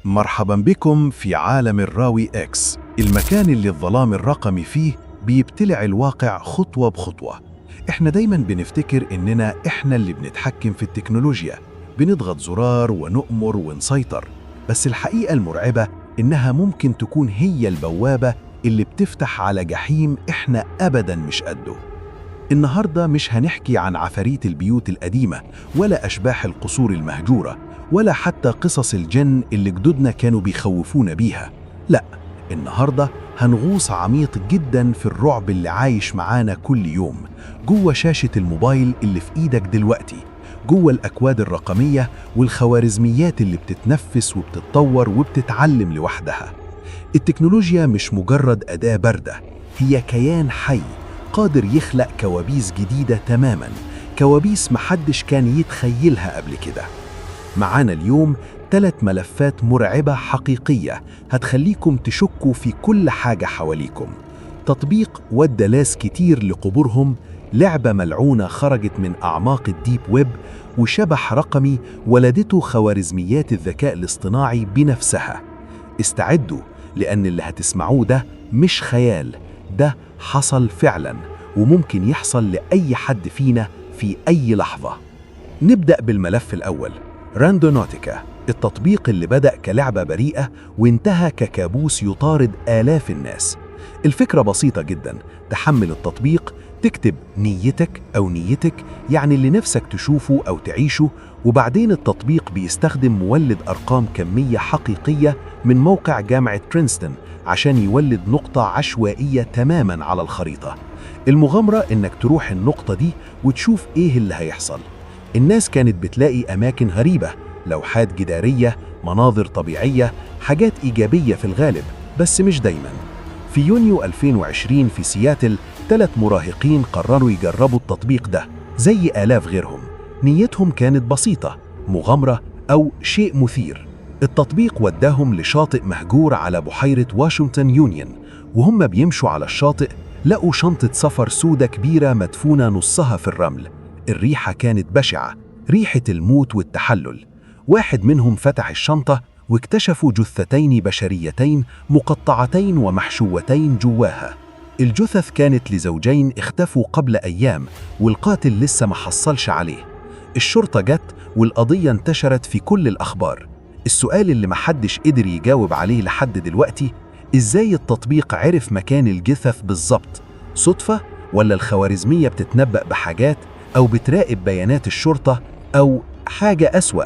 مرحبا بكم في عالم الراوي إكس، المكان اللي الظلام الرقمي فيه بيبتلع الواقع خطوة بخطوة. إحنا دايما بنفتكر إننا إحنا اللي بنتحكم في التكنولوجيا، بنضغط زرار ونؤمر ونسيطر، بس الحقيقة المرعبة إنها ممكن تكون هي البوابة اللي بتفتح على جحيم إحنا أبدا مش قده. النهاردة مش هنحكي عن عفاريت البيوت القديمة ولا أشباح القصور المهجورة ولا حتى قصص الجن اللي جدودنا كانوا بيخوفونا بيها. لا، النهاردة هنغوص عميق جدا في الرعب اللي عايش معانا كل يوم، جوه شاشة الموبايل اللي في إيدك دلوقتي، جوه الأكواد الرقمية والخوارزميات اللي بتتنفس وبتتطور وبتتعلم لوحدها. التكنولوجيا مش مجرد أداة باردة، هي كيان حي قادر يخلق كوابيس جديدة تماماً، كوابيس محدش كان يتخيلها قبل كده. معانا اليوم 3 ملفات مرعبة حقيقية هتخليكم تشكوا في كل حاجة حواليكم. تطبيق ودى ناس كتير لقبورهم، لعبة ملعونة خرجت من أعماق الديب ويب، وشبح رقمي ولدته خوارزميات الذكاء الاصطناعي بنفسها. استعدوا، لأن اللي هتسمعوه ده مش خيال، ده حصل فعلاً وممكن يحصل لأي حد فينا في أي لحظة. نبدأ بالملف الأول، راندونوتيكا، التطبيق اللي بدأ كلعبة بريئة وانتهى ككابوس يطارد آلاف الناس. الفكرة بسيطة جداً، تحمل التطبيق، تكتب نيتك أو نيتك، يعني اللي نفسك تشوفه أو تعيشه، وبعدين التطبيق بيستخدم مولد أرقام كمية حقيقية من موقع جامعة برينستون عشان يولد نقطة عشوائية تماماً على الخريطة. المغامرة إنك تروح النقطة دي وتشوف إيه اللي هيحصل. الناس كانت بتلاقي أماكن غريبة، لوحات جدارية، مناظر طبيعية، حاجات إيجابية في الغالب، بس مش دايماً. في يونيو 2020 في سياتل 3 مراهقين قرروا يجربوا التطبيق ده زي آلاف غيرهم. نيتهم كانت بسيطة، مغامرة أو شيء مثير. التطبيق وداهم لشاطئ مهجور على بحيرة واشنطن يونيون، وهم بيمشوا على الشاطئ لقوا شنطة سفر سودة كبيرة مدفونة نصها في الرمل. الريحة كانت بشعة، ريحة الموت والتحلل. واحد منهم فتح الشنطة واكتشفوا جثتين بشريتين مقطعتين ومحشوتين جواها. الجثث كانت لزوجين اختفوا قبل أيام والقاتل لسه ما حصلش عليه. الشرطة جت والقضية انتشرت في كل الأخبار. السؤال اللي محدش قدر يجاوب عليه لحد دلوقتي، إزاي التطبيق عرف مكان الجثث بالظبط؟ صدفة ولا الخوارزمية بتتنبأ بحاجات أو بتراقب بيانات الشرطة أو حاجة أسوأ؟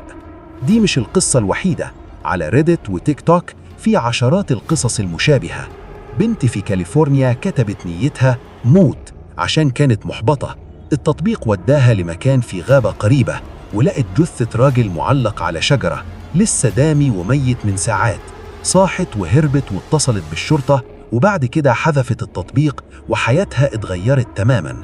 دي مش القصة الوحيدة، على ريدت وتيك توك في عشرات القصص المشابهة. بنت في كاليفورنيا كتبت نيتها موت عشان كانت محبطة. التطبيق وداها لمكان في غابة قريبة ولقت جثة راجل معلق على شجرة لسه دامي وميت من ساعات. صاحت وهربت واتصلت بالشرطة، وبعد كده حذفت التطبيق وحياتها اتغيرت تماماً.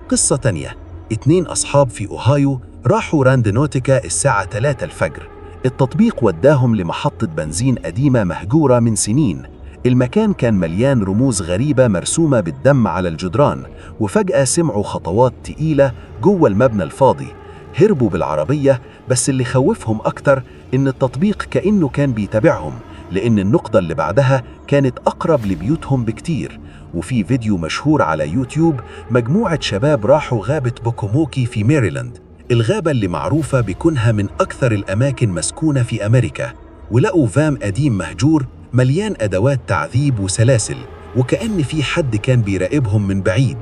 قصة تانية، 2 أصحاب في أوهايو راحوا راندونوتيكا الساعة 3 الفجر. التطبيق وداهم لمحطة بنزين قديمة مهجورة من سنين. المكان كان مليان رموز غريبة مرسومة بالدم على الجدران، وفجأة سمعوا خطوات تقيلة جوه المبنى الفاضي. هربوا بالعربية، بس اللي خوفهم أكتر إن التطبيق كأنه كان بيتابعهم، لأن النقطة اللي بعدها كانت أقرب لبيوتهم بكتير. وفي فيديو مشهور على يوتيوب، مجموعة شباب راحوا غابة بوكوموكي في ميريلاند، الغابة اللي معروفة بكونها من أكثر الأماكن مسكونة في أمريكا، ولقوا فام قديم مهجور مليان أدوات تعذيب وسلاسل، وكأن في حد كان بيراقبهم من بعيد.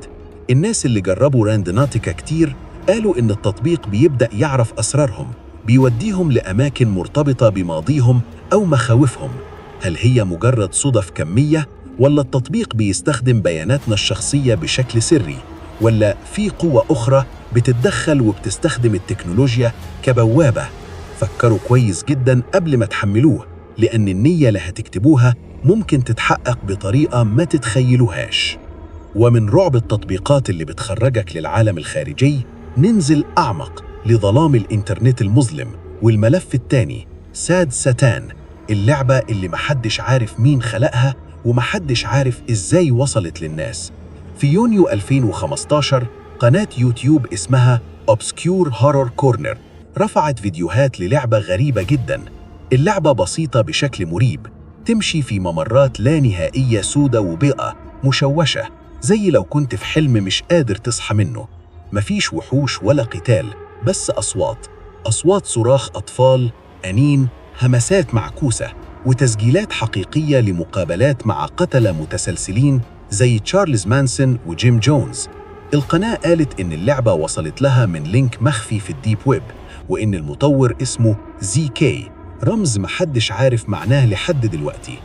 الناس اللي جربوا راندونوتيكا كتير قالوا إن التطبيق بيبدأ يعرف أسرارهم، بيوديهم لأماكن مرتبطة بماضيهم أو مخاوفهم. هل هي مجرد صدف كمية، ولا التطبيق بيستخدم بياناتنا الشخصية بشكل سري، ولا في قوة أخرى بتتدخل وبتستخدم التكنولوجيا كبوابة؟ فكروا كويس جدا قبل ما تحملوه، لأن النية اللي هتكتبوها ممكن تتحقق بطريقة ما تتخيلوهاش. ومن رعب التطبيقات اللي بتخرجك للعالم الخارجي، ننزل أعمق لظلام الإنترنت المظلم. والملف الثاني، ساد ساتان، اللعبة اللي محدش عارف مين خلقها ومحدش عارف إزاي وصلت للناس. في يونيو 2015 قناة يوتيوب اسمها Obscure Horror Corner رفعت فيديوهات للعبة غريبة جدا. اللعبة بسيطة بشكل مريب، تمشي في ممرات لا نهائية سودة وبيئة مشوشة، زي لو كنت في حلم مش قادر تصحى منه. مفيش وحوش ولا قتال، بس أصوات صراخ أطفال، أنين، همسات معكوسة، وتسجيلات حقيقية لمقابلات مع قتلة متسلسلين زي تشارلز مانسون وجيم جونز. القناة قالت إن اللعبة وصلت لها من لينك مخفي في الديب ويب، وإن المطور اسمه ZK، رمز محدش عارف معناه لحد دلوقتي.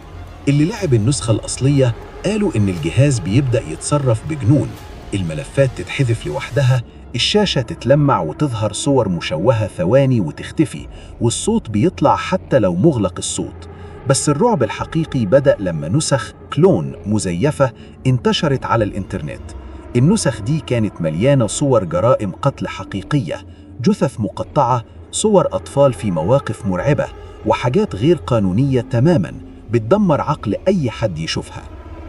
اللي لعب النسخة الأصلية قالوا إن الجهاز بيبدأ يتصرف بجنون، الملفات تتحذف لوحدها، الشاشة تتلمع وتظهر صور مشوهة ثواني وتختفي، والصوت بيطلع حتى لو مغلق الصوت. بس الرعب الحقيقي بدأ لما نسخ كلون مزيفة انتشرت على الإنترنت. النسخ دي كانت مليانة صور جرائم قتل حقيقية، جثث مقطعة، صور أطفال في مواقف مرعبة، وحاجات غير قانونية تماماً بتدمر عقل أي حد يشوفها.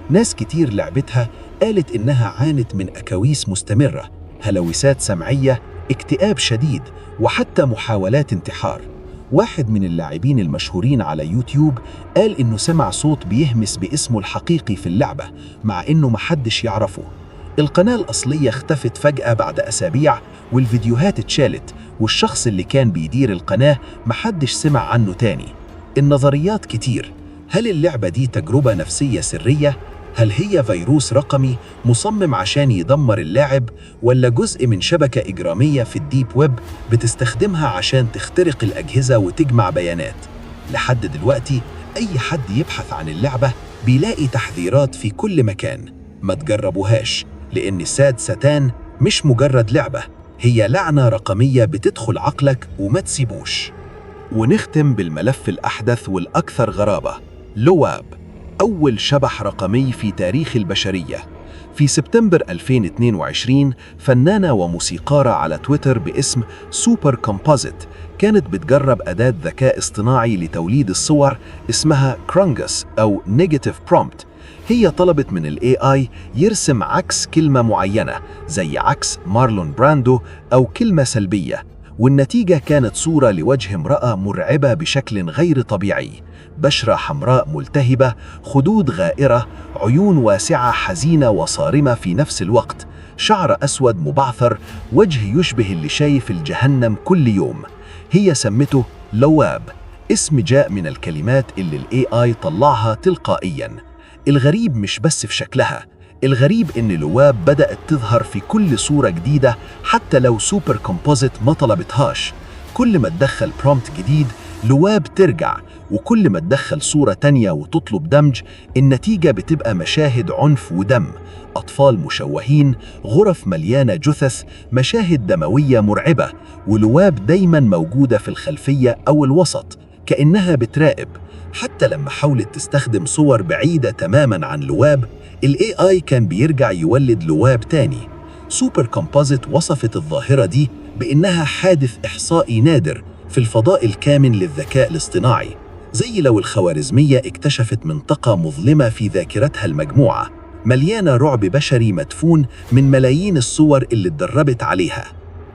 ناس كتير لعبتها قالت إنها عانت من أكاويس مستمرة، هلوسات سمعية، اكتئاب شديد، وحتى محاولات انتحار. واحد من اللاعبين المشهورين على يوتيوب قال إنه سمع صوت بيهمس باسمه الحقيقي في اللعبة مع إنه محدش يعرفه. القناة الأصلية اختفت فجأة بعد أسابيع، والفيديوهات اتشالت، والشخص اللي كان بيدير القناة محدش سمع عنه تاني. النظريات كتير، هل اللعبة دي تجربة نفسية سرية؟ هل هي فيروس رقمي مصمم عشان يدمر اللاعب؟ ولا جزء من شبكة إجرامية في الديب ويب بتستخدمها عشان تخترق الأجهزة وتجمع بيانات؟ لحد دلوقتي أي حد يبحث عن اللعبة بيلاقي تحذيرات في كل مكان. ما تجربوهاش، لأن ساد ساتان مش مجرد لعبة، هي لعنة رقمية بتدخل عقلك وما تسيبوش. ونختم بالملف الأحدث والأكثر غرابة، لواب، أول شبح رقمي في تاريخ البشرية. في سبتمبر 2022 فنانة وموسيقارة على تويتر باسم سوبر كومبوزيت كانت بتجرب أداة ذكاء اصطناعي لتوليد الصور اسمها كرونجس أو نيجاتيف برومبت. هي طلبت من ال AI يرسم عكس كلمة معينة زي عكس مارلون براندو أو كلمة سلبية، والنتيجة كانت صورة لوجه امرأة مرعبة بشكل غير طبيعي، بشرة حمراء ملتهبة، خدود غائرة، عيون واسعة حزينة وصارمة في نفس الوقت، شعر أسود مبعثر، وجه يشبه اللي شايف الجهنم كل يوم. هي سمته لواب، اسم جاء من الكلمات اللي ال AI طلعها تلقائياً. الغريب مش بس في شكلها، الغريب إن لواب بدأت تظهر في كل صورة جديدة حتى لو سوبر كومبوزيت ما طلبتهاش. كل ما تدخل برومبت جديد لواب ترجع، وكل ما تدخل صورة تانية وتطلب دمج النتيجة بتبقى مشاهد عنف ودم، أطفال مشوهين، غرف مليانة جثث، مشاهد دموية مرعبة، ولواب دايما موجودة في الخلفية أو الوسط كأنها بتراقب. حتى لما حاولت تستخدم صور بعيدة تماماً عن لواب، ال AI كان بيرجع يولد لواب تاني. سوبر كومبوزيت وصفت الظاهرة دي بإنها حادث إحصائي نادر في الفضاء الكامن للذكاء الاصطناعي، زي لو الخوارزمية اكتشفت منطقة مظلمة في ذاكرتها المجموعة، مليانة رعب بشري مدفون من ملايين الصور اللي اتدربت عليها.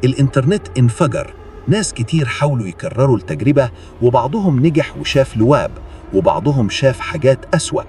الإنترنت انفجر، ناس كتير حاولوا يكرروا التجربة، وبعضهم نجح وشاف لواب، وبعضهم شاف حاجات أسوأ.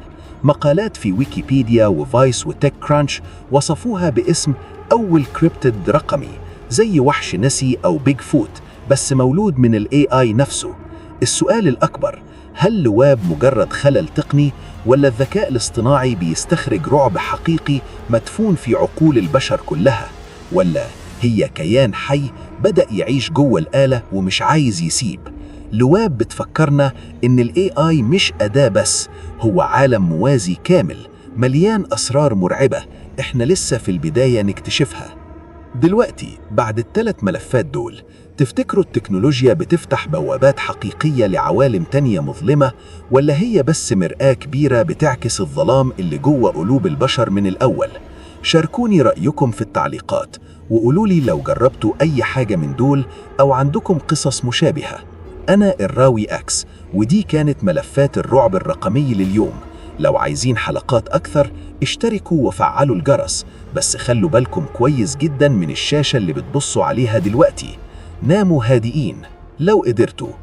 مقالات في ويكيبيديا وفايس وتك كرانش وصفوها باسم أول كريبتد رقمي، زي وحش نسي أو بيج فوت، بس مولود من ال AI نفسه. السؤال الأكبر، هل لواب مجرد خلل تقني، ولا الذكاء الاصطناعي بيستخرج رعب حقيقي مدفون في عقول البشر كلها؟ ولا هي كيان حي بدأ يعيش جوه الآلة ومش عايز يسيب؟ لواب بتفكرنا إن ال AI مش أداة بس، هو عالم موازي كامل مليان أسرار مرعبة إحنا لسه في البداية نكتشفها. دلوقتي بعد ال3 ملفات دول، تفتكروا التكنولوجيا بتفتح بوابات حقيقية لعوالم تانية مظلمة، ولا هي بس مرآة كبيرة بتعكس الظلام اللي جوه قلوب البشر من الأول؟ شاركوني رأيكم في التعليقات، وقولولي لو جربتوا أي حاجة من دول أو عندكم قصص مشابهة. أنا الراوي أكس، ودي كانت ملفات الرعب الرقمي لليوم. لو عايزين حلقات أكثر اشتركوا وفعلوا الجرس، بس خلوا بالكم كويس جدا من الشاشة اللي بتبصوا عليها دلوقتي. ناموا هادئين لو قدرتوا.